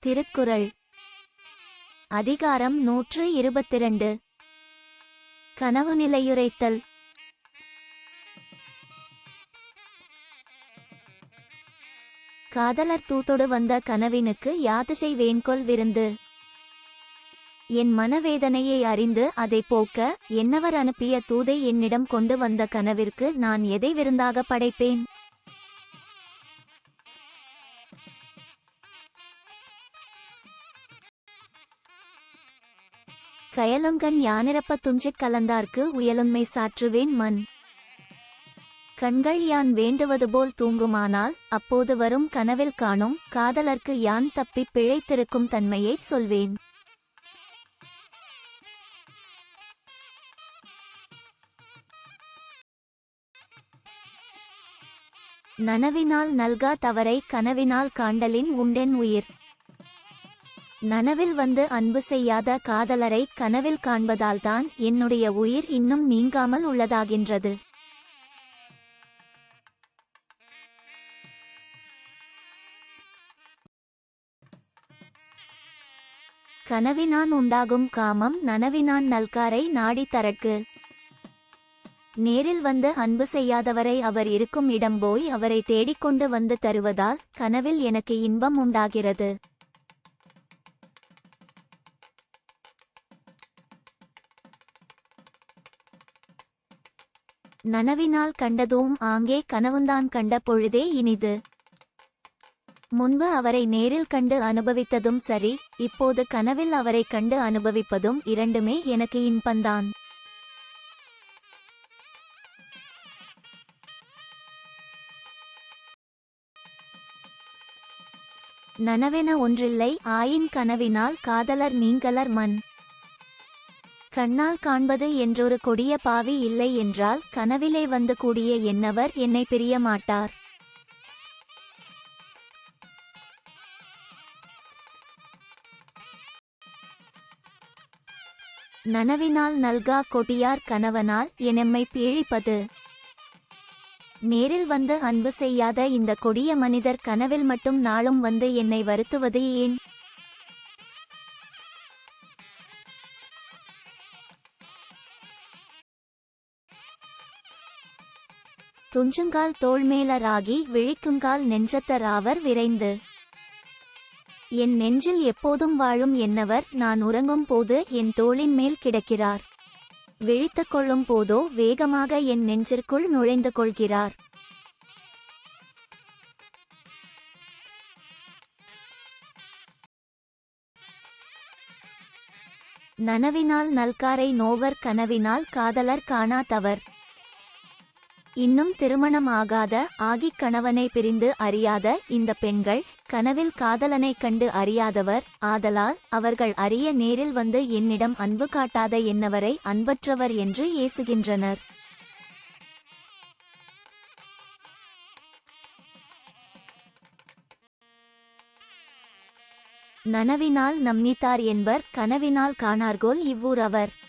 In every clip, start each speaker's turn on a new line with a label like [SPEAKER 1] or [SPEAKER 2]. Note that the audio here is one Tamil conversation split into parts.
[SPEAKER 1] திருக்குறள் அதிகாரம் 122. கனவு நிலையுரைத்தல். காதலர் தூத்தொடு வந்த கனவினுக்கு யாதுசை வேன்கொல் விருந்து. என் மனவேதனையை அறிந்து அதை போக்க என்னவர் அனுப்பிய தூதை என்னிடம் கொண்டு வந்த கனவிற்கு நான் எதை விருந்தாக படைப்பேன்? கயலுங்கண் யானிரப்ப துஞ்சிக் கலந்தார்க்கு உயலுண்மை சாற்றுவேன் மன். கண்கள் யான் வேண்டுவதுபோல் தூங்குமானால் அப்போது வரும் கனவில் காணும் காதலர்க்கு யான் தப்பிப் பிழைத்திருக்கும் தன்மையைச் சொல்வேன். நனவினால் நல்கா தவறை கனவினால் காண்டலின் உண்டென் உயிர். நனவில் வந்து அன்பு செய்யாத காதலரை கனவில் காண்பதால்தான் என்னுடைய உயிர் இன்னும் நீங்காமல் உள்ளதாகின்றது. கனவினான் உண்டாகும் காமம் நனவினான் நல்காரை நாடி தரற்கு. நேரில் வந்து அன்பு செய்யாதவரை அவர் இருக்கும் இடம் போய் அவரை தேடிக்கொண்டு வந்து தருவதால் கனவில் எனக்கு இன்பம் உண்டாகிறது. நனவினால் கண்டதும் ஆங்கே கனவுந்தான் கண்ட பொழுதே இனிது. முன்பு அவரை நேரில் கண்டு அனுபவித்ததும் சரி, இப்போது கனவில் அவரை கண்டு அனுபவிப்பதும் இரண்டுமே எனக்கு இன்பந்தான். நனவென ஒன்றில்லை ஆயின் கனவினால் காதலர் நீங்கலர் மன். கண்ணால் காண்பது என்றொரு கொடிய பாவி இல்லை என்றால் கனவிலே வந்து கூடிய என்னவர் என்னை பிரிய மாட்டார். நனவினால் நல்கா கொடியார் கணவனால் என்னெம்மை பீழிப்பது. நேரில் வந்து அன்பு செய்யாத இந்த கொடிய மனிதர் கனவில் மட்டும் நாளும் வந்து என்னை வருத்துவது ஏன்? துஞ்சுங்கால் தோள்மேலராகி விழிக்குங்கால் நெஞ்சத்தராவர் விரைந்து. என் நெஞ்சில் எப்போதும் வாழும் என்னவர் நான் உறங்கும் போது என் தோளின் மேல் கிடக்கிறார். விழித்துக் கொள்ளும் போதோ வேகமாக என் நெஞ்சிற்குள் நுழைந்து கொள்கிறார். நனவினால் நல்காரை நோவர் கனவினால் காதலர் காணா தவர். இன்னும் திருமணம் ஆகாத ஆகிக் கணவனை பிரிந்து அறியாத இந்த பெண்கள் கனவில் காதலனை கண்டு அறியாதவர் ஆதலால் அவர்கள் அறிய நேரில் வந்து என்னிடம் அன்பு காட்டாத என்னவரை அன்பற்றவர் என்று ஏசுகின்றனர். நனவினால் நம்னித்தார் என்பர் கனவினால் காணார்கோல் இவ்வூர் அவர்.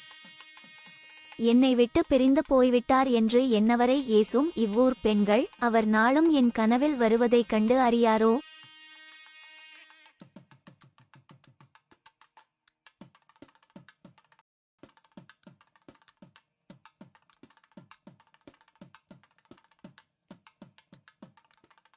[SPEAKER 1] என்னை விட்டு பிரிந்து போய்விட்டார் என்று என்னவரை ஏசும் இவ்வூர் பெண்கள் அவர் நாளும் என் கனவில் வருவதைக் கண்டு அறியாரோ?